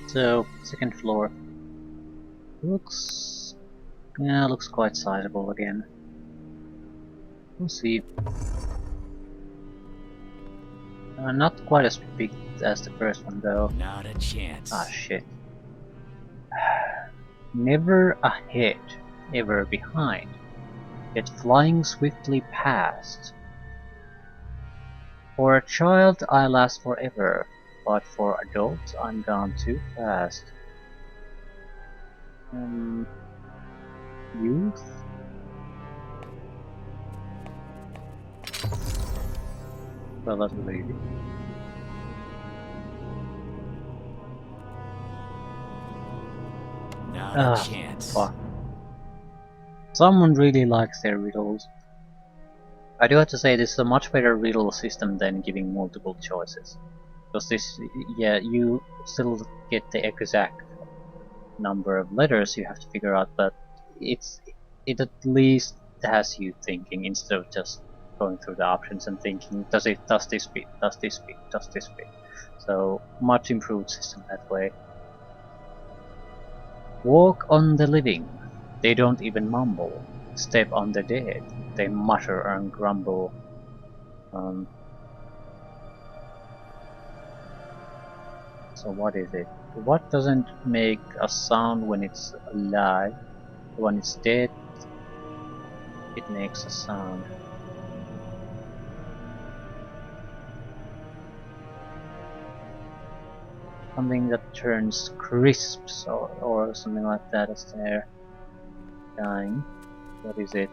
So, second floor. Looks... yeah, looks quite sizable again. We'll see. Not quite as big as the first one though. Not a chance. Ah shit. Never ahead, ever behind, yet flying swiftly past. For a child I last forever, but for adults I'm gone too fast. Youth? Relatively. Not a chance. Fuck. Someone really likes their riddles. I do have to say this is a much better riddle system than giving multiple choices. Because this, yeah, you still get the exact number of letters you have to figure out, but it at least has you thinking instead of just going through the options and thinking, does this fit, does this fit, does this fit. So much improved system that way. Walk on the living, they don't even mumble. Step on the dead, they mutter and grumble. So what is it? What doesn't make a sound when it's alive? When it's dead, it makes a sound. Something that turns crisps or something like that as they're dying. What is it?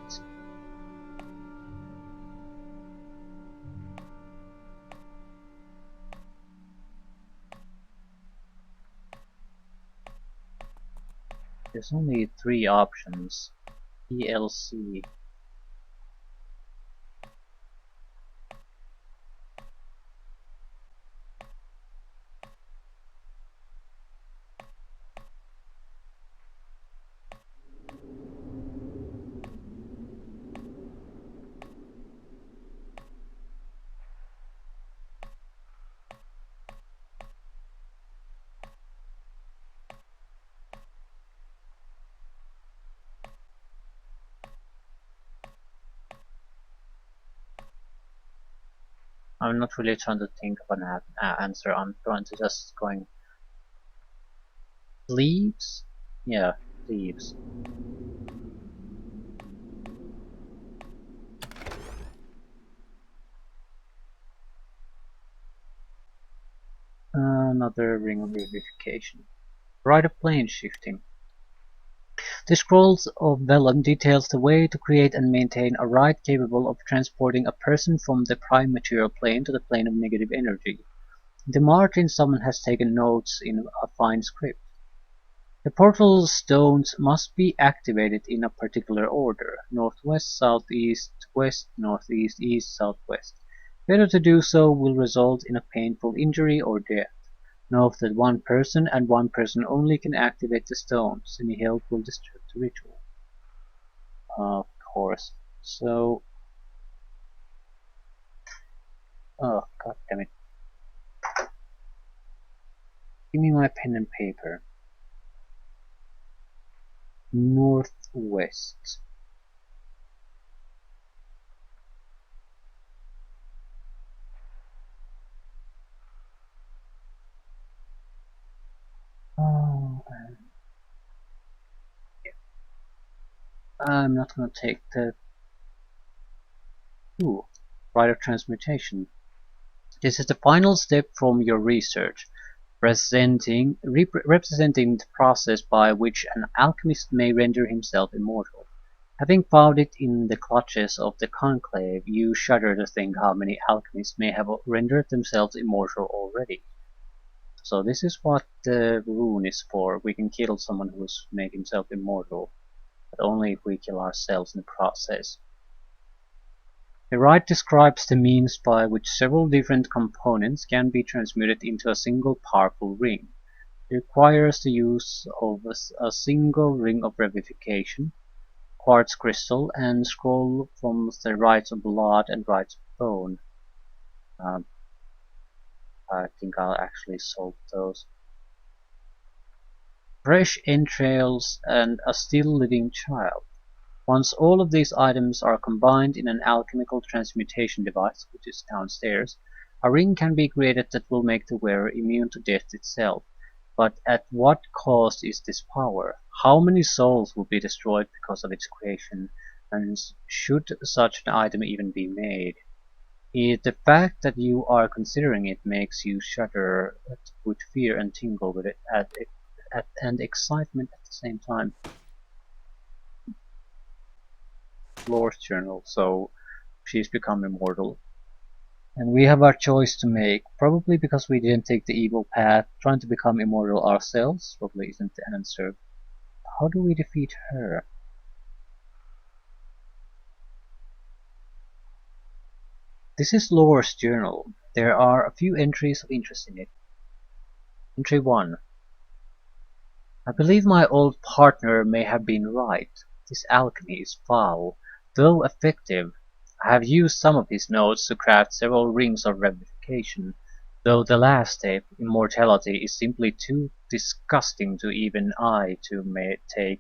There's only 3 options. ELC. I'm not really trying to think of an answer. I'm trying to just going. Leaves? Yeah, leaves. Another ring of verification. Rite of plane shifting. The Scrolls of Vellum details the way to create and maintain a rite capable of transporting a person from the prime material plane to the plane of negative energy. In the margins someone has taken notes in a fine script. The portal stones must be activated in a particular order: northwest, southeast, west, northeast, east, southwest. Failure to do so will result in a painful injury or death. Note that one person and one person only can activate the stones. Any help will disturb the ritual. Of course. So, oh god damn it! Give me my pen and paper. Northwest. Oh, I'm not gonna take the rite of transmutation. This is the final step from your research, representing the process by which an alchemist may render himself immortal. Having found it in the clutches of the conclave, you shudder to think how many alchemists may have rendered themselves immortal already. So this is what the rune is for. We can kill someone who's made himself immortal, but only if we kill ourselves in the process. The rite describes the means by which several different components can be transmuted into a single powerful ring. It requires the use of a single ring of revivification, quartz crystal, and scroll from the rites of blood and rites of bone. I think I'll actually solve those. fresh entrails, and a still living child. Once all of these items are combined in an alchemical transmutation device, which is downstairs, a ring can be created that will make the wearer immune to death itself. But at what cost is this power? How many souls will be destroyed because of its creation? And should such an item even be made? The fact that you are considering it makes you shudder with fear and tingle with it and excitement at the same time. Lore's journal, so she's become immortal. And we have our choice to make, probably because we didn't take the evil path. Trying to become immortal ourselves probably isn't the answer. How do we defeat her? This is Lore's journal. There are a few entries of interest in it. Entry 1. I believe my old partner may have been right. This alchemy is foul, though effective. I have used some of his notes to craft several rings of revivification, though the last step, immortality, is simply too disgusting to even I to take.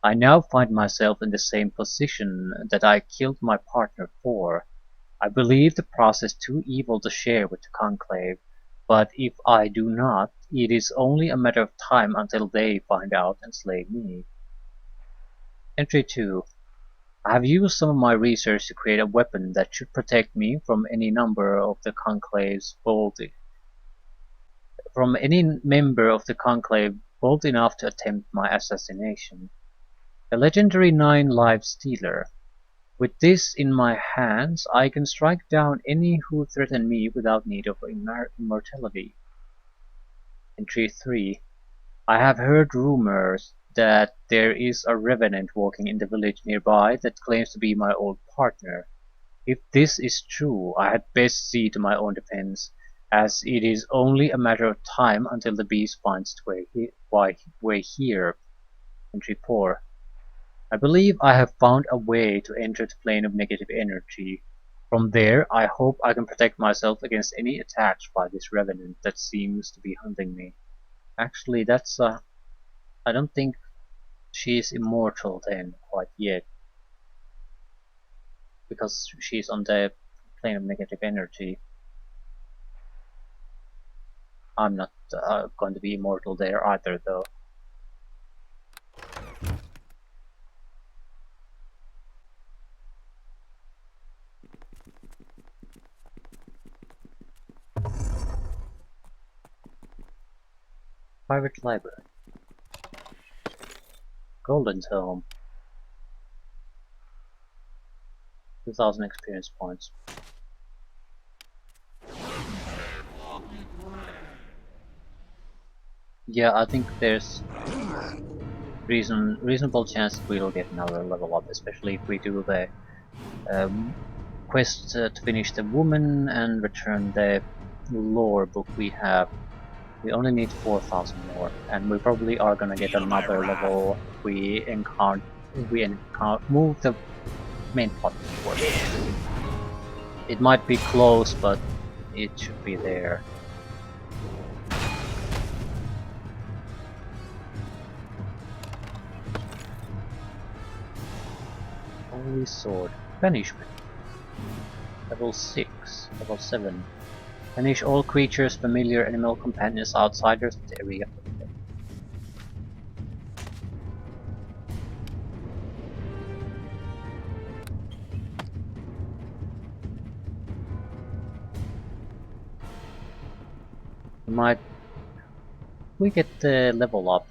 I now find myself in the same position that I killed my partner for. I believe the process too evil to share with the conclave, but if I do not, it is only a matter of time until they find out and slay me. Entry 2. I have used some of my research to create a weapon that should protect me from any number of the conclave's from any member of the conclave bold enough to attempt my assassination. The legendary 9-life stealer. With this in my hands, I can strike down any who threaten me without need of immortality. Entry 3. I have heard rumors that there is a Revenant walking in the village nearby that claims to be my old partner. If this is true, I had best see to my own defense, as it is only a matter of time until the beast finds its way here. Entry 4. I believe I have found a way to enter the plane of negative energy. From there, I hope I can protect myself against any attacks by this Revenant that seems to be hunting me. Actually, I don't think she is immortal then, quite yet. Because she's on the plane of negative energy. I'm not going to be immortal there either, though. Private library. Golden Tome. 2000 experience points. Yeah, I think there's reasonable chance that we'll get another level up, especially if we do the quest to finish the woman and return the lore book we have. We only need 4,000 more, and we probably are gonna get another level if we move the main plot forward. It might be close, but it should be there. Holy Sword. Banishment. Level 6. Level 7. Banish all creatures, familiar, animal companions, outsiders of the area. We get the level up.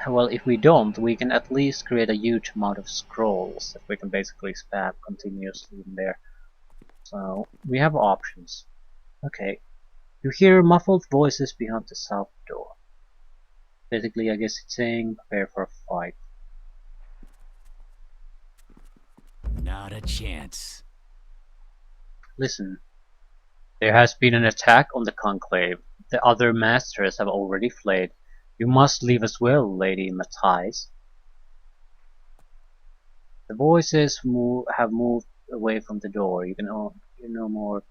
Well, if we don't, we can at least create a huge amount of scrolls that we can basically spam continuously in there. So, we have options. Okay. You hear muffled voices behind the south door. Basically, I guess it's saying prepare for a fight. Not a chance. Listen. There has been an attack on the conclave. The other masters have already fled. You must leave as well, Lady Matthijs. The voices have moved away from the door. You can hear no more.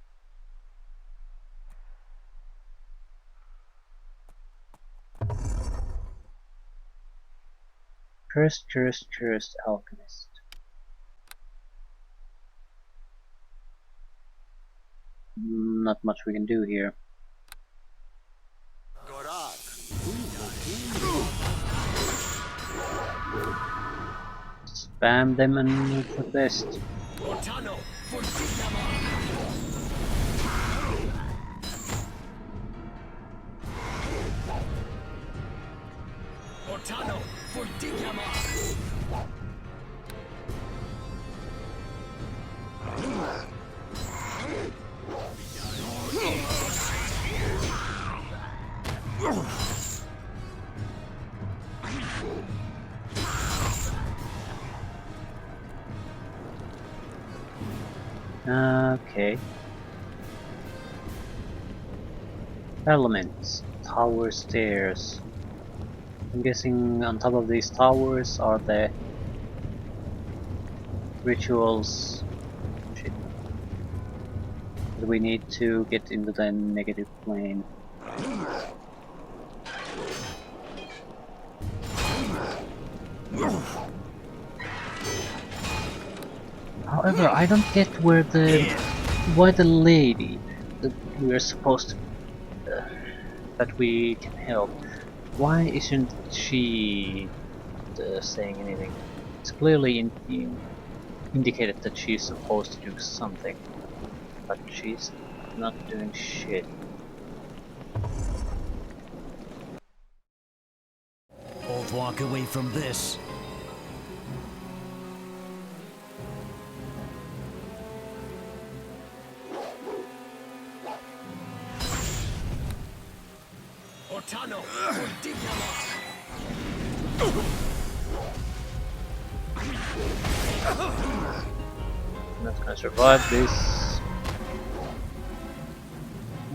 Cursed, cursed, cursed alchemist. Not much we can do here. Spam them and hope for the best. Okay. Elements. Tower stairs. I'm guessing on top of these towers are the rituals. Shit. We need to get into the negative plane. However, I don't get why the lady that we're supposed to that we can help. Why isn't she saying anything? It's clearly indicated that she's supposed to do something, but she's not doing shit. Both walk away from this. Ortano, I'm not gonna survive this.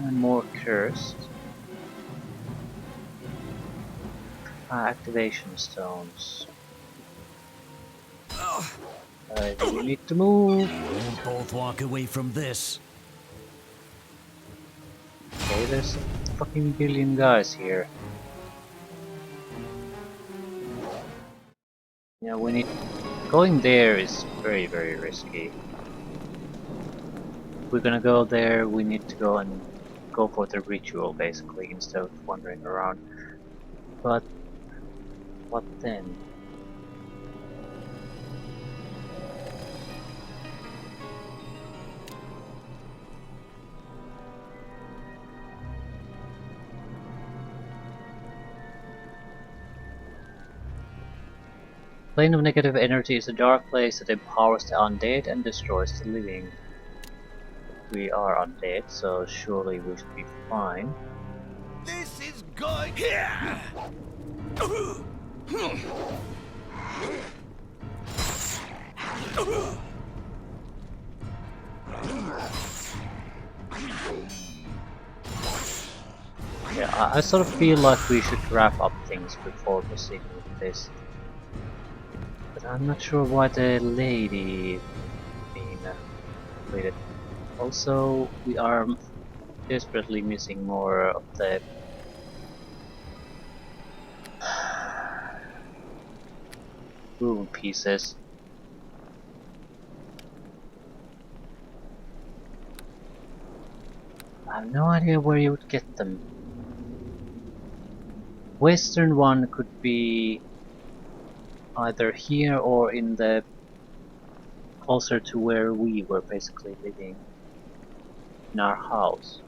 And more cursed. Activation stones. We need to move. Won't both walk away from this. Okay, there's a fucking billion guys here. Yeah, we need... Going there is very, very risky. If we're gonna go there, we need to go and go for the ritual, basically, instead of wandering around. But... what then? Plane of negative energy is a dark place that empowers the undead and destroys the living. We are undead, so surely we should be fine. This is going here. Yeah, I sort of feel like we should wrap up things before proceeding with this. But I'm not sure why the lady being completed. Also, we are desperately missing more of the rune pieces. I have no idea where you would get them. Western one could be either here or in the closer to where we were basically living in our house.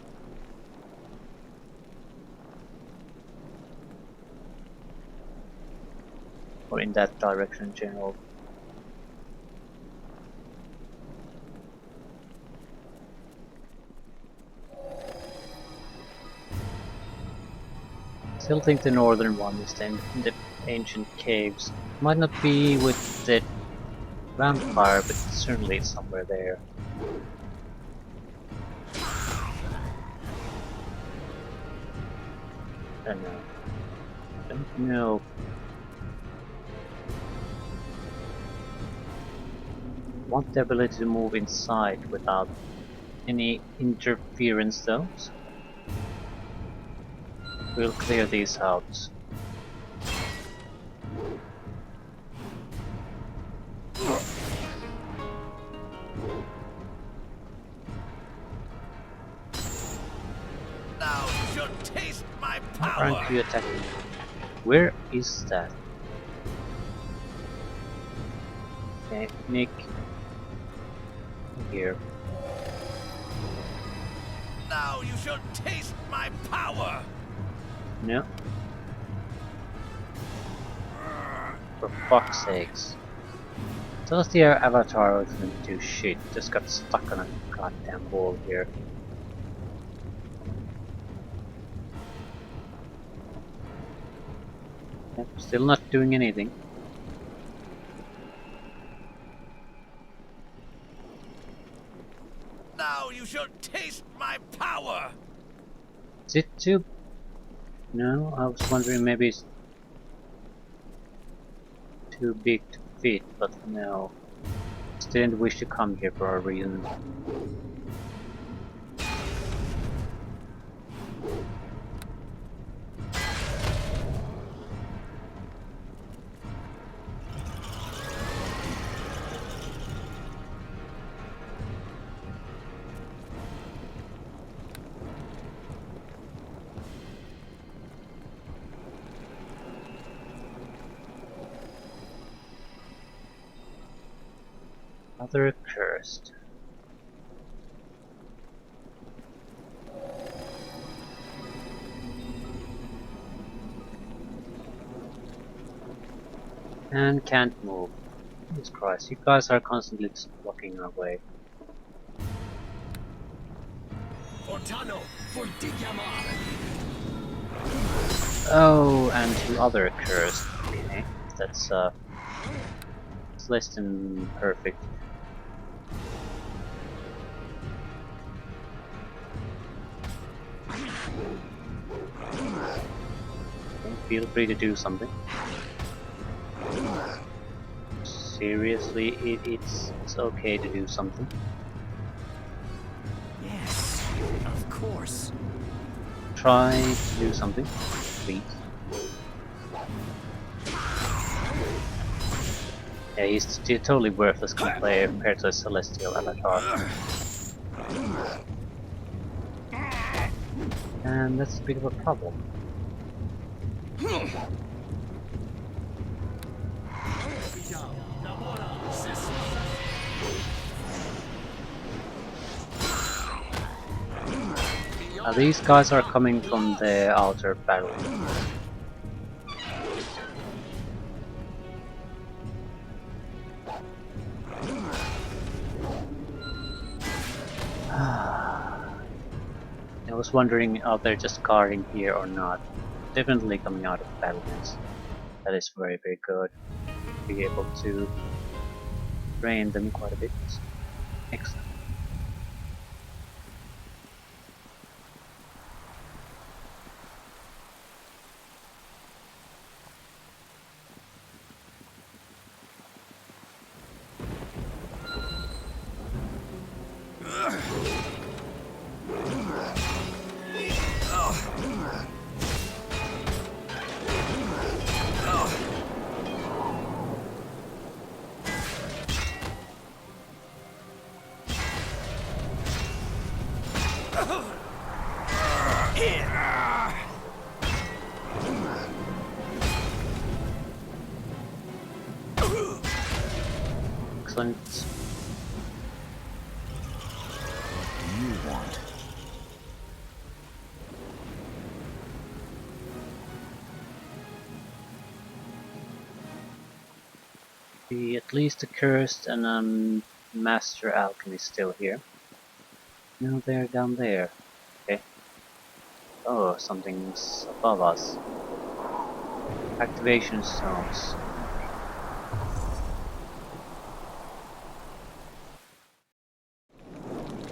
Or in that direction in general. Still think the northern one is then in the ancient caves. Might not be with the vampire, but certainly it's somewhere there. I don't know. Don't know. Want the ability to move inside without any interference though. So we'll clear these out. my Why aren't power! you attacking? Where is that? Okay, Nick. Here. Now you shall taste my power! No. For fuck's sakes. Does the avatar couldn't do shit, just got stuck on a goddamn wall here. Yep, still not doing anything. Now you shall taste my power! Is it too... No, I was wondering maybe it's too big to fit, but no. Just didn't wish to come here for a reason. Other cursed. And can't move. Jesus Christ, you guys are constantly just blocking our way. Ortano, for Digyamar! Oh, and two other cursed. Okay, that's it's less than perfect. Okay, feel free to do something. Seriously, it's okay to do something. Yes, of course. Try to do something, please. Yeah, he's still totally worthless player compared to a celestial avatar. And that's a bit of a problem. Now these guys are coming from the outer battle. I was wondering, are they just guarding here or not? Definitely coming out of battlements. That is very, very good. Be able to drain them quite a bit. Excellent. Excellent. You want? Be at least a cursed and master alchemist still here. No, they're down there. Okay. Oh, something's above us. Activation zones.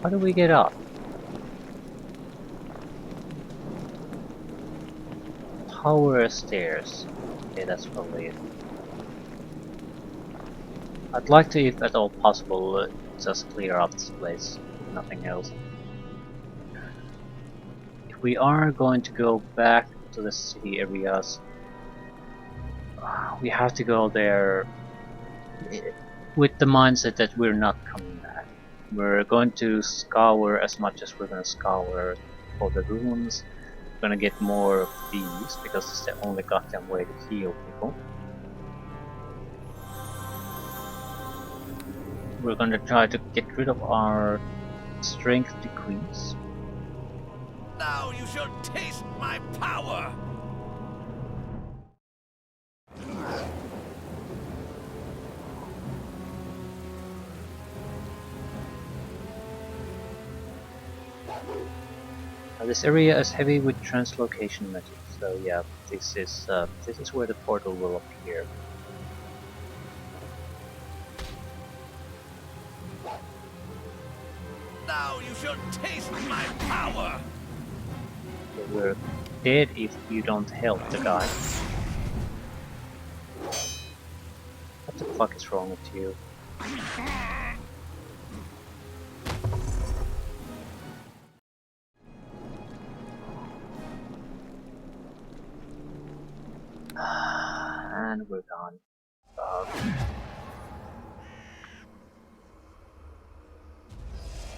How do we get up? Tower stairs. Okay, that's probably it. I'd like to, if at all possible, just clear up this place. Nothing else. If we are going to go back to the city areas, we have to go there with the mindset that we're not coming back. We're going to scour as much as we're going to scour for the ruins, gonna get more of these because it's the only goddamn way to heal people. We're gonna try to get rid of our strength decrease. Now you shall taste my power! This area is heavy with translocation magic, so yeah, this is where the portal will appear. Now you shall taste my power! So we're dead if you don't help the guy. What the fuck is wrong with you? And we're gone.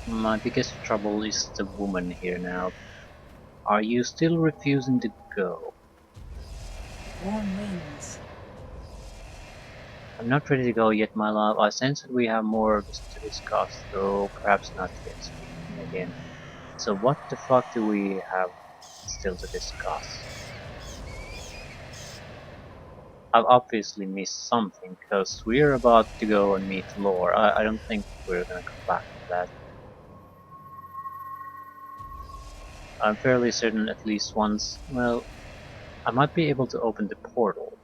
My biggest trouble is the woman here now. Are you still refusing to go? Warm winds. I'm not ready to go yet, my love. I sense that we have more to discuss, though perhaps not yet. Speaking again. So what the fuck do we have still to discuss? I've obviously missed something, because we're about to go and meet Lore. I don't think we're gonna come back to that. I'm fairly certain at least once, well, I might be able to open the portal.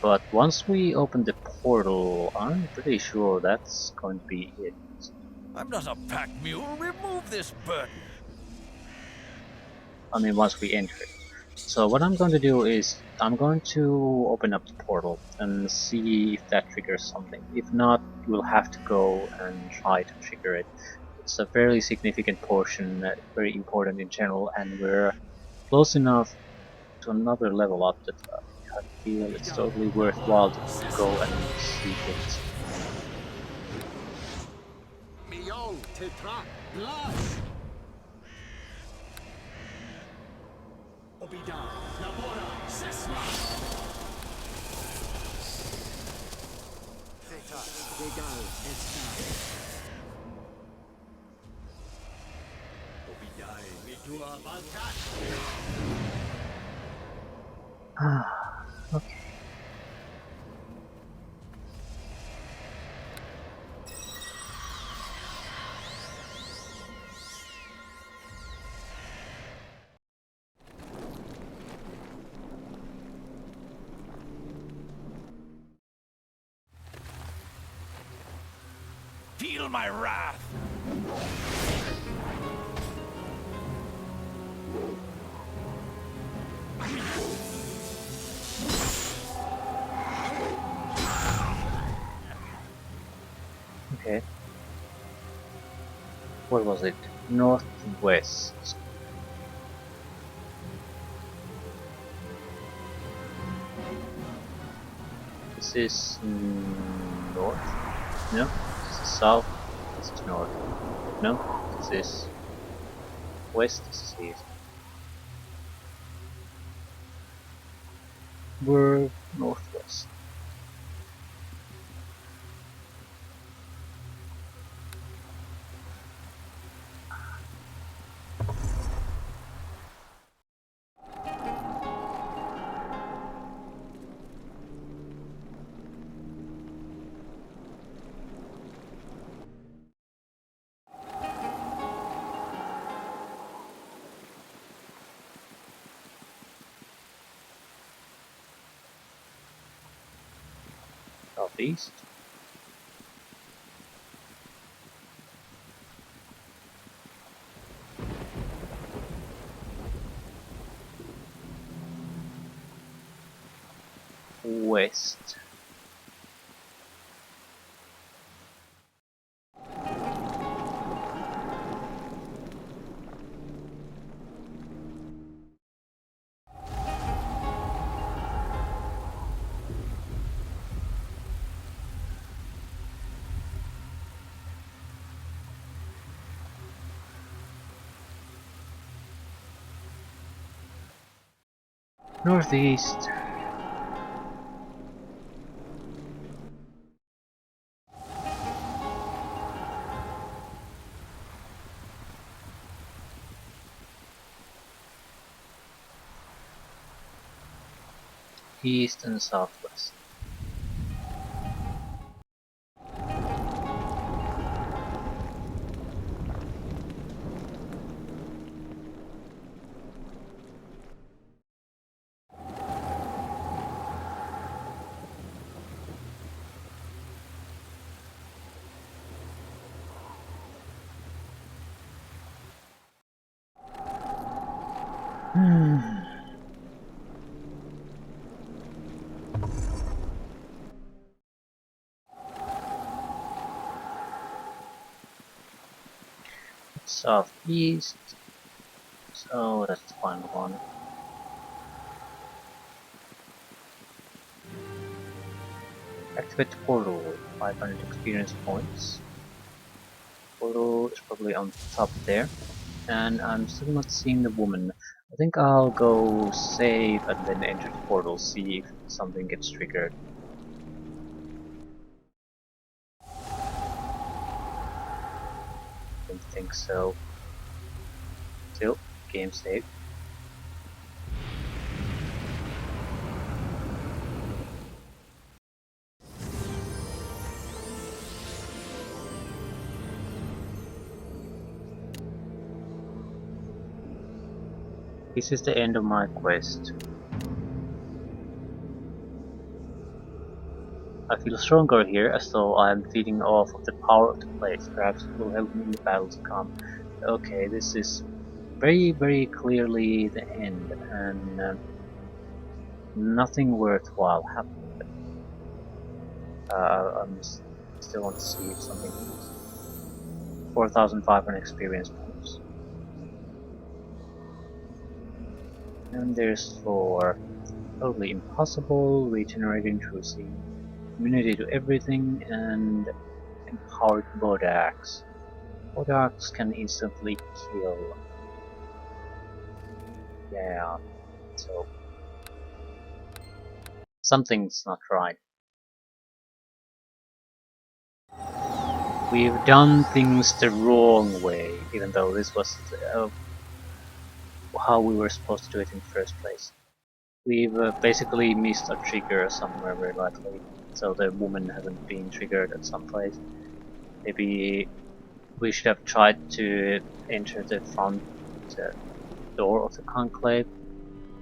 But once we open the portal, I'm pretty sure that's going to be it. I'm not a pack mule. Remove this burden. I mean, once we enter it. So what I'm going to do is, I'm going to open up the portal and see if that triggers something. If not, we'll have to go and try to trigger it. It's a fairly significant portion, very important in general, and we're close enough to another level up that I feel it's totally worthwhile to go and see it. Okay. Feel my wrath. Okay. What was it? Northwest. This is north? No. This is south. This is north. No. This is west. This is east. We're northwest. Southeast. West. Northeast. East and southwest. Southeast. So that's the final one. Activate the portal with 500 experience points. Portal is probably on top there. And I'm still not seeing the woman. I think I'll go save and then enter the portal, see if something gets triggered. Don't think so. Still, game save. This is the end of my quest. I feel stronger here, as though I am feeding off of the power of the place. Perhaps it will help me in the battle to come. Okay, this is very clearly the end, and nothing worthwhile happened. I still want to see if something is 4,500 experience points. And there's 4. Totally impossible, regenerate intrusive, immunity to everything, and empowered Bodax. Bodax can instantly kill. Yeah, so something's not right. We've done things the wrong way, even though this was how we were supposed to do it in the first place. We've basically missed a trigger somewhere very likely, so the woman hasn't been triggered at some place. Maybe we should have tried to enter the front door of the conclave.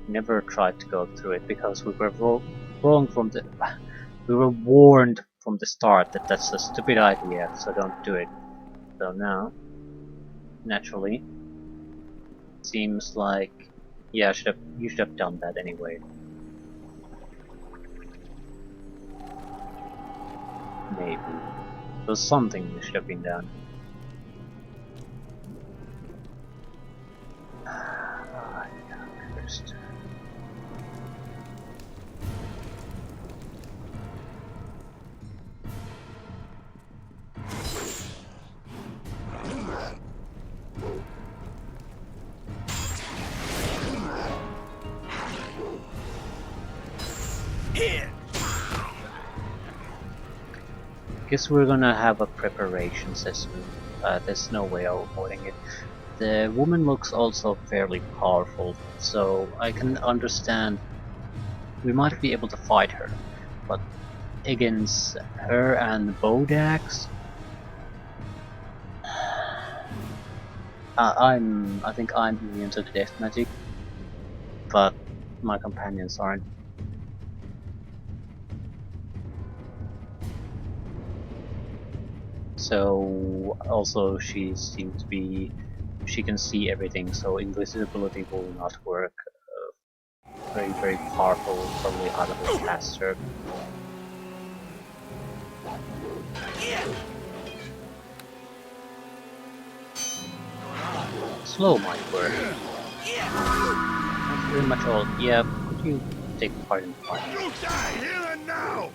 Never tried to go through it because we were wrong from the. We were warned from the start that that's a stupid idea, so don't do it. So now, naturally, seems like yeah, you should have done that anyway. Maybe. There was something that should have been done. Yeah, first. Guess we're gonna have a preparation session. There's no way of avoiding it. The woman looks also fairly powerful, so I can understand we might be able to fight her, but against her and Bodax, I think I'm immune to the death magic, but my companions aren't. So also she seems to be, she can see everything, so invisibility will not work. Very powerful, probably out of the caster. Slow might work. That's pretty much all. Yeah, could you take part in the fight? You die here and now!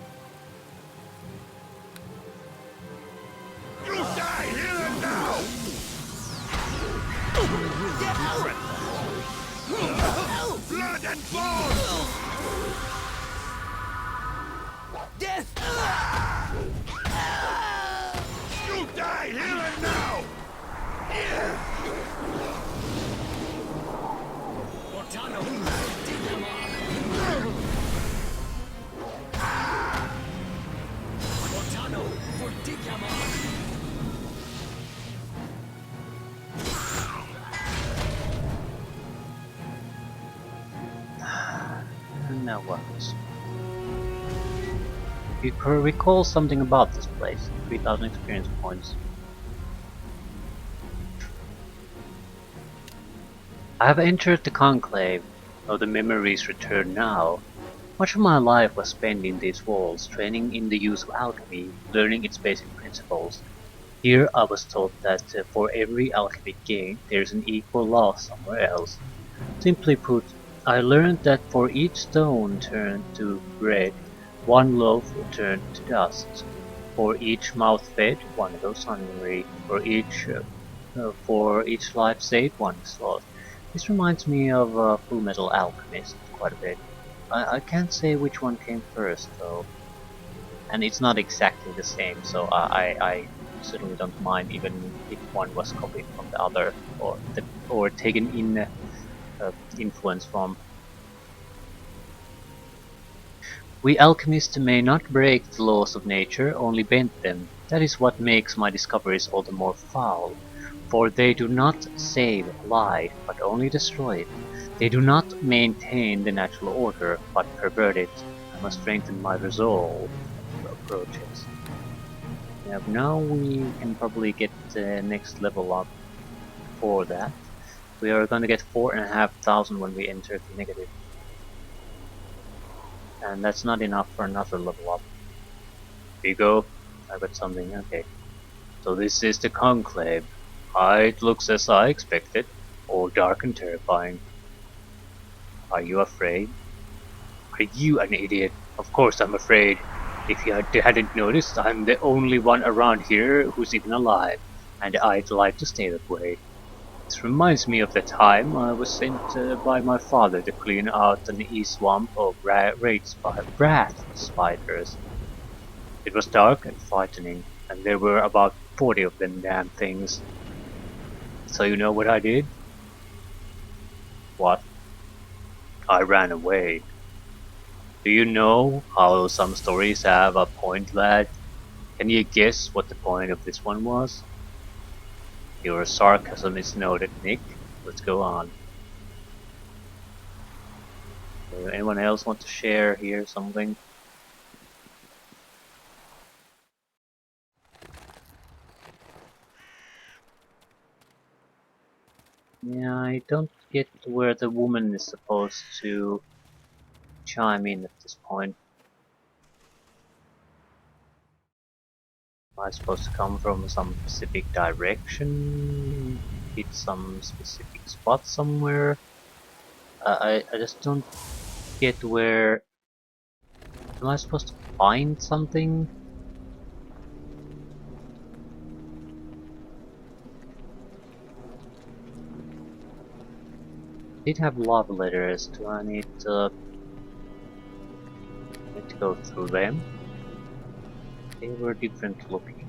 You die here and now! Blood and bone! Now what? If you recall something about this place, 3000 experience points. I have entered the conclave, though the memories return now. Much of my life was spent in these walls, training in the use of alchemy, learning its basic principles. Here I was taught that for every alchemic gain, there is an equal loss somewhere else. Simply put, I learned that for each stone turned to bread, one loaf turned to dust. For each mouth fed, one goes hungry. For each life saved, one is lost. This reminds me of Full Metal Alchemist quite a bit. I can't say which one came first though, and it's not exactly the same, so I certainly don't mind even if one was copied from the other or taken in influence from. We alchemists may not break the laws of nature, only bend them. That is what makes my discoveries all the more foul. For they do not save light, but only destroy it. They do not maintain the natural order, but pervert it. I must strengthen my resolve to approach it. Yeah, now we can probably get the next level up for that. We are gonna get 4,500 when we enter the negative. And that's not enough for another level up. Here you go. I got something, okay. So this is the conclave. It looks as I expected. All dark and terrifying. Are you afraid? Are you an idiot? Of course I'm afraid. If you hadn't noticed, I'm the only one around here who's even alive. And I'd like to stay that way. This reminds me of the time I was sent by my father to clean out an e-swamp of wrath spiders. It was dark and frightening, and there were about 40 of them damn things. So you know what I did? What? I ran away. Do you know how some stories have a point, lad? Can you guess what the point of this one was? Your sarcasm is noted, Nick. Let's go on. Anyone else want to share here something? Yeah, I don't get where the woman is supposed to chime in at this point. Am I supposed to come from some specific direction? Hit some specific spot somewhere? I just don't get where... Am I supposed to find something? Did have love letters. Do I need to go through them? They were different looking.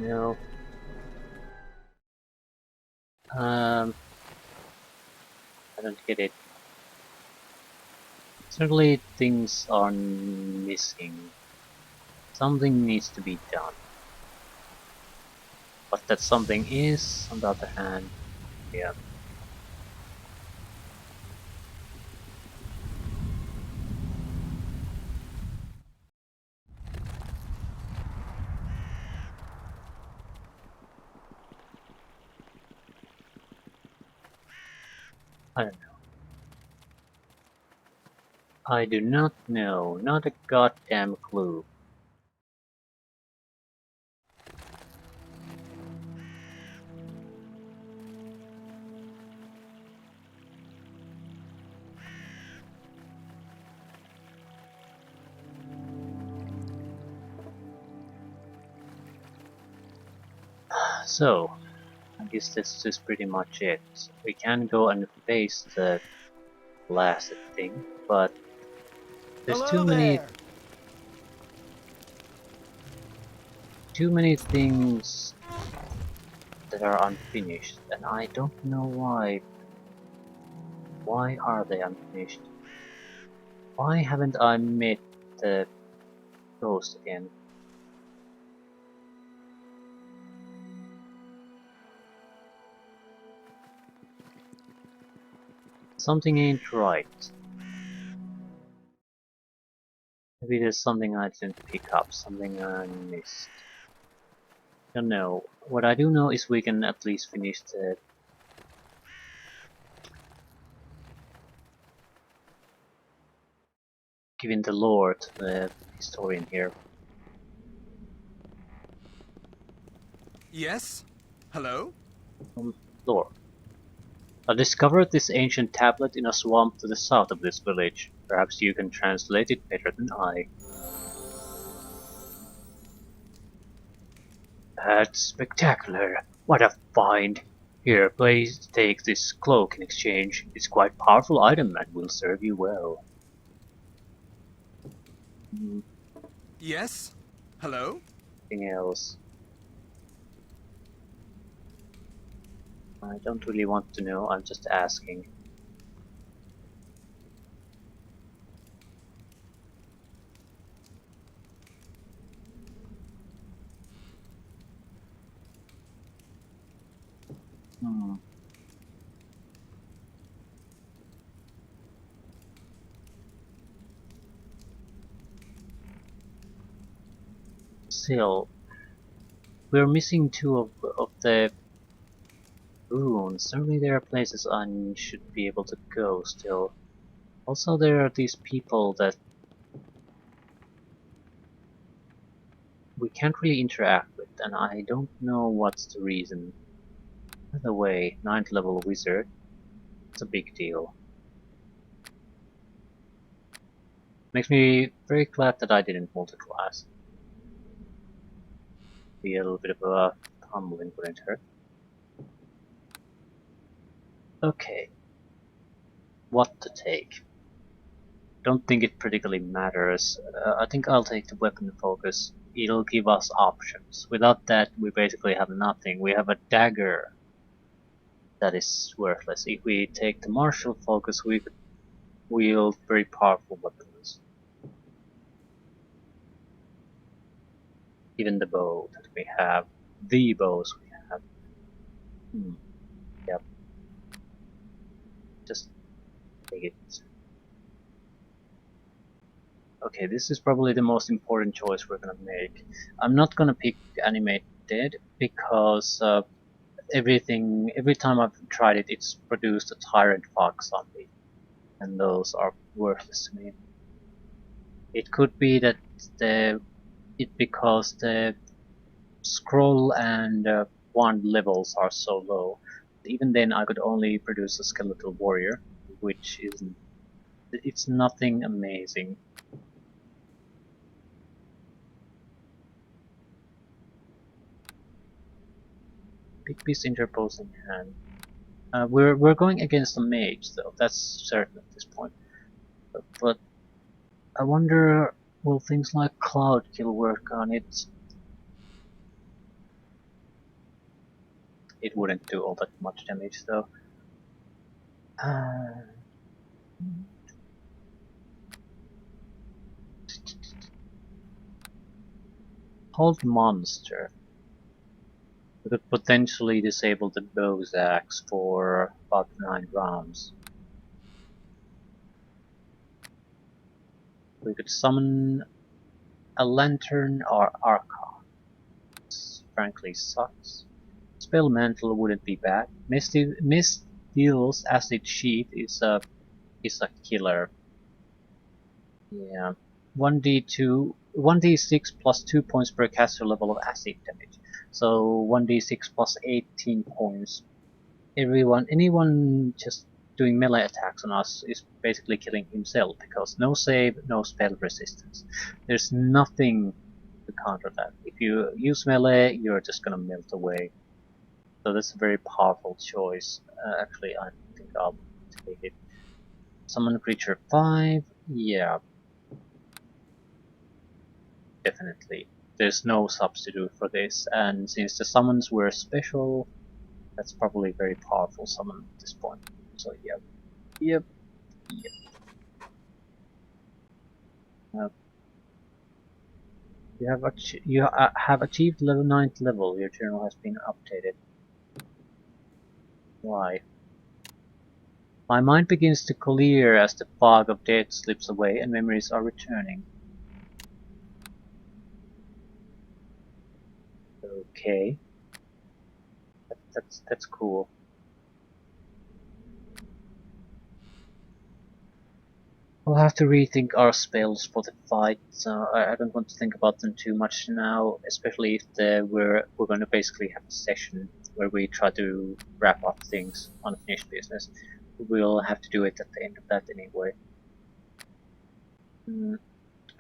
No. I don't get it. Certainly things are missing. Something needs to be done. What that something is, on the other hand, yeah. I don't know. I do not know, not a goddamn clue. So, I guess this is pretty much it. We can go and face the blasted thing, but there's Hello there. too many things that are unfinished, and I don't know why. Why are they unfinished? Why haven't I met the ghost again? Something ain't right. Maybe there's something I didn't pick up, something I missed. Don't know. What I do know is we can at least finish the giving the lore to the historian here. Yes? Hello? Lore. I discovered this ancient tablet in a swamp to the south of this village. Perhaps you can translate it better than I. That's spectacular. What a find. Here, please take this cloak in exchange. It's quite a powerful item and will serve you well. Yes? Hello? Anything else? I don't really want to know, I'm just asking. Still, we're missing two of the runes. Certainly there are places I should be able to go still. Also there are these people that we can't really interact with, and I don't know what's the reason. By the way, 9th level wizard, it's a big deal. Makes me very glad that I didn't multi-class. Be a little bit of a humbling, wouldn't hurt. Okay, what to take? Don't think it particularly matters. I think I'll take the weapon focus. It'll give us options. Without that, we basically have nothing. We have a dagger that is worthless. If we take the martial focus, we could wield very powerful weapons. Even the bow that we have, the bows we have. Yep. Just take it. Okay, this is probably the most important choice we're gonna make. I'm not gonna pick animate dead because every time I've tried it, it's produced a tyrant fox zombie, and those are worthless to me. It could be that because the scroll and wand levels are so low. Even then, I could only produce a skeletal warrior, which isn't. It's nothing amazing. Big beast interposing hand. We're going against a mage, though. That's certain at this point. But I wonder, will things like Cloud Kill work on it? It wouldn't do all that much damage, though. Hold monster. We could potentially disable the bow's axe for about 9 rounds. We could summon a lantern or archon. This frankly sucks. Spell mantle wouldn't be bad. Mist deals acid sheet is a killer. Yeah. 1d6 plus 2 points per caster level of acid damage. So 1d6 plus 18 points. Anyone just doing melee attacks on us is basically killing himself because no save, no spell resistance. There's nothing to counter that. If you use melee, you're just gonna melt away. So that's a very powerful choice. Actually, I think I'll take it. Summon creature 5, yeah. Definitely. There's no substitute for this, and since the summons were special, that's probably a very powerful summon at this point. So yep. Yep. Uh, you have achieved level 9th level. Your journal has been updated. Why? My mind begins to clear as the fog of death slips away and memories are returning. Okay, that's cool. We'll have to rethink our spells for the fight, so I don't want to think about them too much now, especially if we're going to basically have a session where we try to wrap up things, unfinished business. We'll have to do it at the end of that anyway.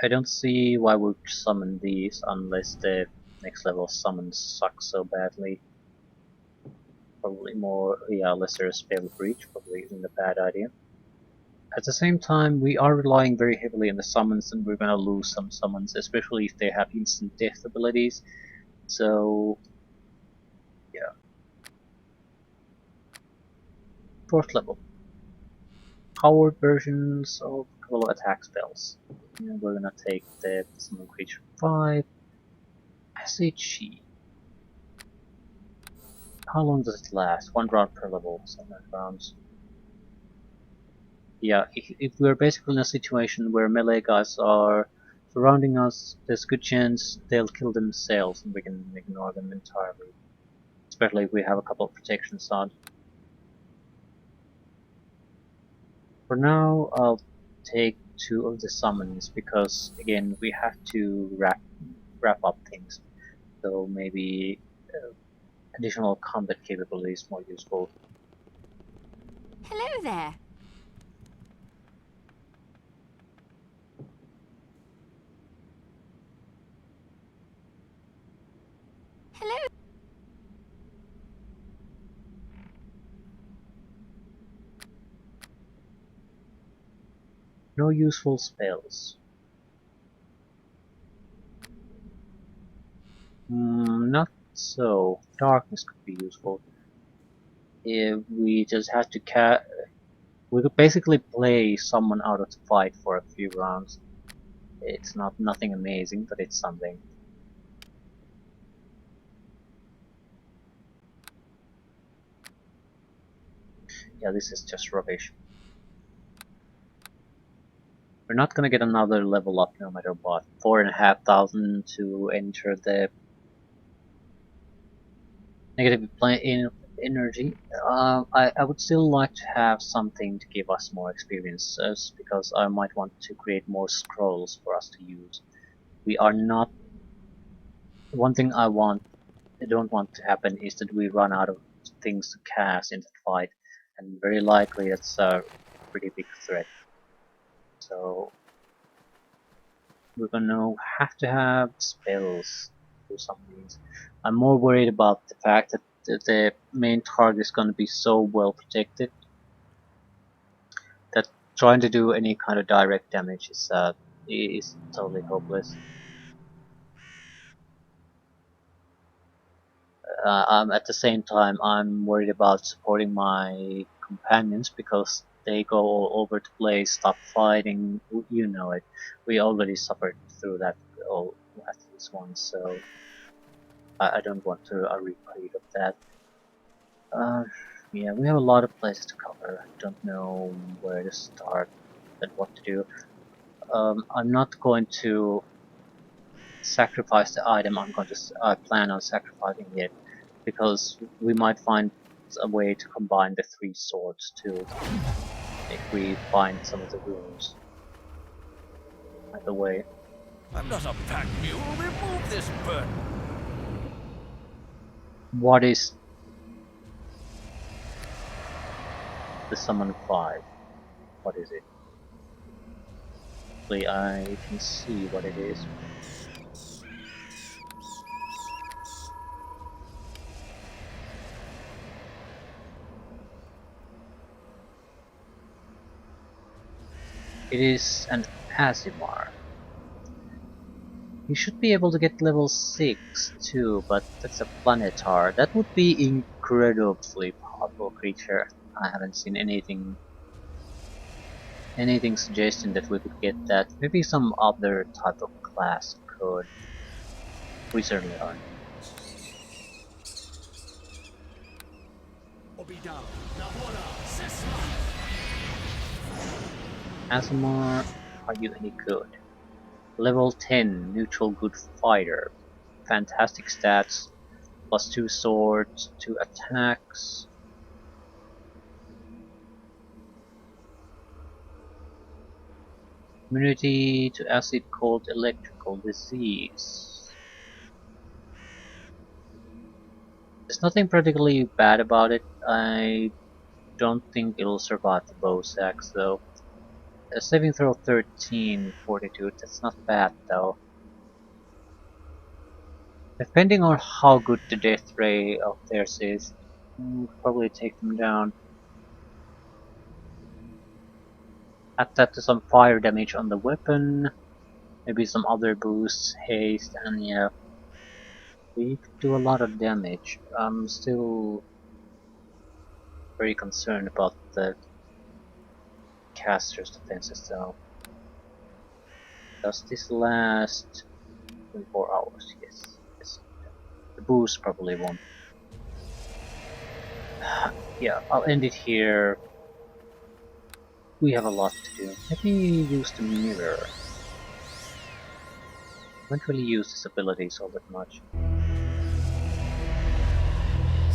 I don't see why we would summon these unless the next level summons suck so badly. Probably more, yeah, lesser spell breach, probably isn't a bad idea. At the same time, we are relying very heavily on the summons, and we're gonna lose some summons, especially if they have instant death abilities. So, yeah. 4th level. Powered versions of a couple of attack spells. And we're gonna take the Summon Creature 5. SHE. How long does it last? 1 round per level, 7 rounds. Yeah, if we're basically in a situation where melee guys are surrounding us, there's a good chance they'll kill themselves and we can ignore them entirely. Especially if we have a couple of protections on. For now, I'll take 2 of the summons because, again, we have to wrap up things. So maybe additional combat capability is more useful. Hello there. Hello. No useful spells. Not so. Darkness could be useful. If we just have to we could basically play someone out of the fight for a few rounds. It's nothing amazing, but it's something. Yeah, this is just rubbish. We're not gonna get another level up no matter what. 4,500 to enter the negative plane in energy. I would still like to have something to give us more experiences because I might want to create more scrolls for us to use. We are not. One thing I don't want to happen is that we run out of things to cast in the fight, and very likely that's a pretty big threat. So we're gonna have to have spells for some means. I'm more worried about the fact that the main target is gonna be so well protected that trying to do any kind of direct damage is totally hopeless. At the same time, I'm worried about supporting my companions because they go all over the place, stop fighting. You know it. We already suffered through that all at least once, so I don't want a repeat of that. Yeah, we have a lot of places to cover. I don't know where to start and what to do. I'm not going to sacrifice the item. I plan on sacrificing it because we might find a way to combine the 3 swords too if we find some of the runes. By the way, I'm not a pack mule. Remove this burden. what is the summon 5? What is it? Hopefully I can see what it is. It is an Azimar. You should be able to get level 6 too, but that's a planetar. That would be incredibly powerful creature. I haven't seen anything Anything suggesting that we could get that? Maybe some other type of class could. We certainly aren't. Asimar, are you any good? Level 10, neutral good fighter. Fantastic stats, plus 2 swords, 2 attacks. Immunity to acid, cold, electrical disease. There's nothing particularly bad about it. I don't think it'll survive the bow sacks though. A saving throw 13, fortitude, that's not bad though. Depending on how good the death ray of theirs is, we'll probably take them down. Add that to some fire damage on the weapon, maybe some other boosts, haste, and yeah, we could do a lot of damage. I'm still very concerned about the caster's defenses though. Does this last 24 hours? Yes. Yes. The boost probably won't. Yeah, I'll end it here. We have a lot to do. Let me use the mirror. I don't really use his abilities all that much.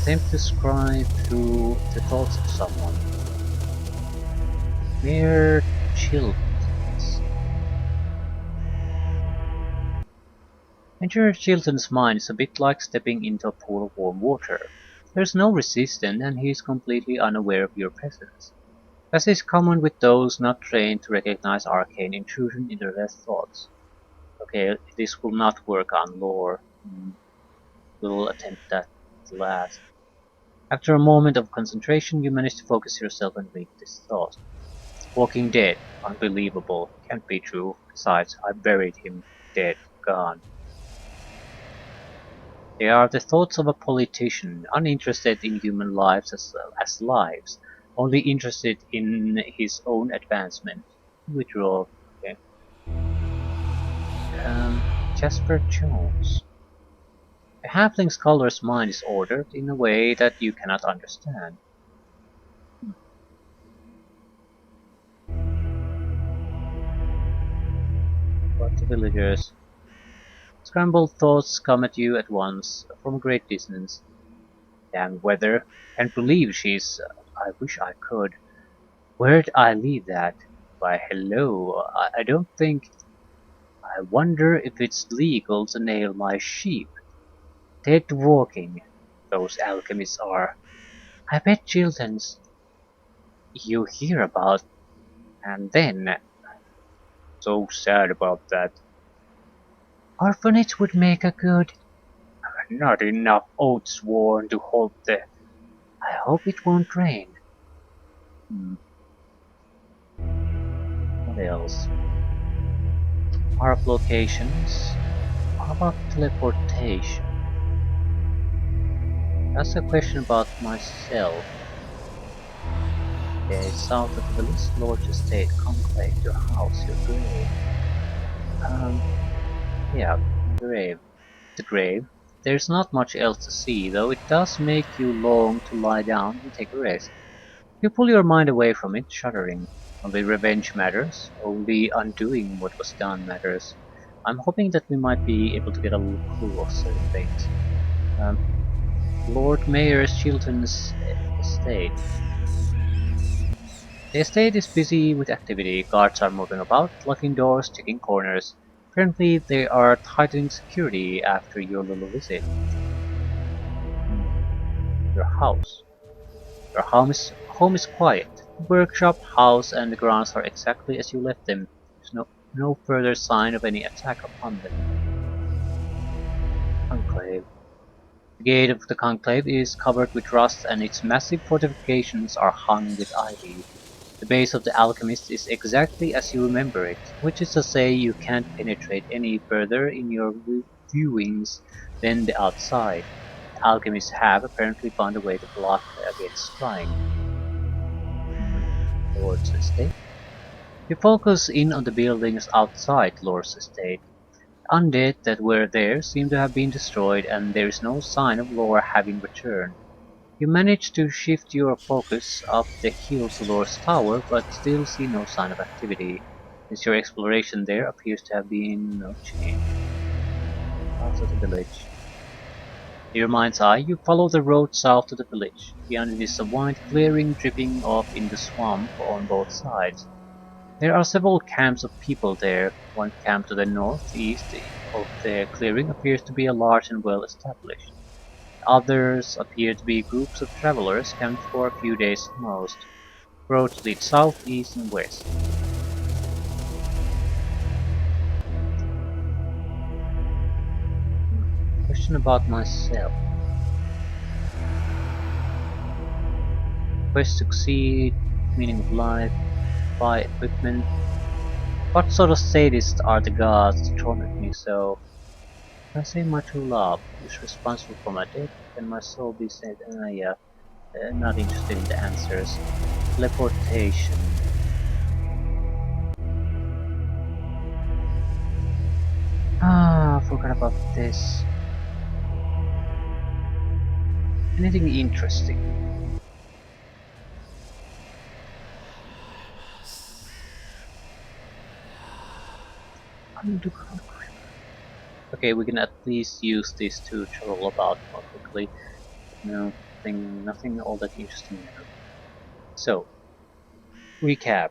Attempt to scribe through the thoughts of someone. Mere Chilton's. Enter Chilton's mind is a bit like stepping into a pool of warm water. There's no resistance and he is completely unaware of your presence. As is common with those not trained to recognize arcane intrusion into their thoughts. Okay, this will not work on lore. We'll attempt that last. After a moment of concentration, you manage to focus yourself and read this thought. Walking dead. Unbelievable. Can't be true. Besides, I buried him. Dead. Gone. They are the thoughts of a politician, uninterested in human lives as lives, only interested in his own advancement. Withdraw. Okay. Jasper Jones. A halfling scholar's mind is ordered in a way that you cannot understand. But the villagers. Scrambled thoughts come at you at once, from a great distance. Damn weather. Can't believe she's... I wish I could. Where'd I leave that? Why hello, I don't think... I wonder if it's legal to nail my sheep. Dead walking. Those alchemists are. I bet Chilton's... You hear about... And then... So sad about that. Orphanage would make a good... Not enough oaths sworn to hold the... I hope it won't rain. What else? Harp locations. How about teleportation? That's a question about myself. Okay, south of the village, Lord's estate, conclave, your house, your grave. Yeah, grave. The grave. There's not much else to see, though it does make you long to lie down and take a rest. You pull your mind away from it, shuddering. Only revenge matters, only undoing what was done matters. I'm hoping that we might be able to get a little clue of certain things. Lord Mayor Chilton's estate. The estate is busy with activity, guards are moving about, locking doors, checking corners. Apparently they are tightening security after your little visit. Your house. Your home is quiet. The workshop, house, and the grounds are exactly as you left them. There's no further sign of any attack upon them. Conclave. The gate of the conclave is covered with rust and its massive fortifications are hung with ivy. The base of the alchemist is exactly as you remember it, which is to say you can't penetrate any further in your viewings than the outside. The alchemists have apparently found a way to block against prying. Lord's estate. You focus in on the buildings outside Lord's estate. Undead that were there seem to have been destroyed and there is no sign of Laura having returned. You manage to shift your focus up the hill to Lord's tower but still see no sign of activity, since your exploration there appears to have been no change. South of the village. In your mind's eye, you follow the road south to the village. Beyond it is a wide clearing dripping off in the swamp on both sides. There are several camps of people there. One camp to the northeast of the clearing appears to be large and well established. Others appear to be groups of travelers camped for a few days at most. Roads lead south, east, and west. Question about myself. Quest succeed, meaning of life, buy equipment. What sort of sadists are the gods to torment me so? If I say my true love is responsible for my death, can my soul be saved? Yeah, not interested in the answers. Teleportation. Forgot about this. Anything interesting? Okay, we can at least use this to travel about more quickly. No, nothing all that interesting now. So, recap.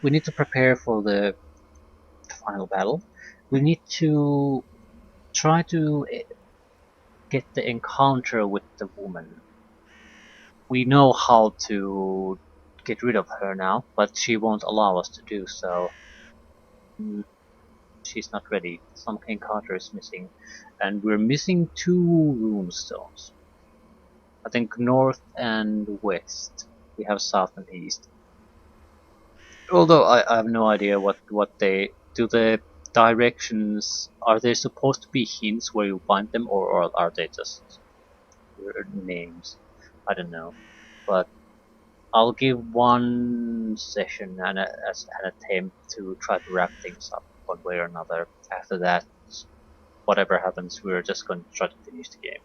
We need to prepare for the final battle. We need to try to get the encounter with the woman. We know how to get rid of her now, but she won't allow us to do so. Mm, she's not ready. Some encounter is missing, and we're missing two rune stones. I think north and west. We have south and east. Although I have no idea what they do. The directions, are they supposed to be hints where you find them, or are they just names? I don't know. But I'll give one session as an attempt to try to wrap things up one way or another. After that, whatever happens, we're just going to try to finish the game.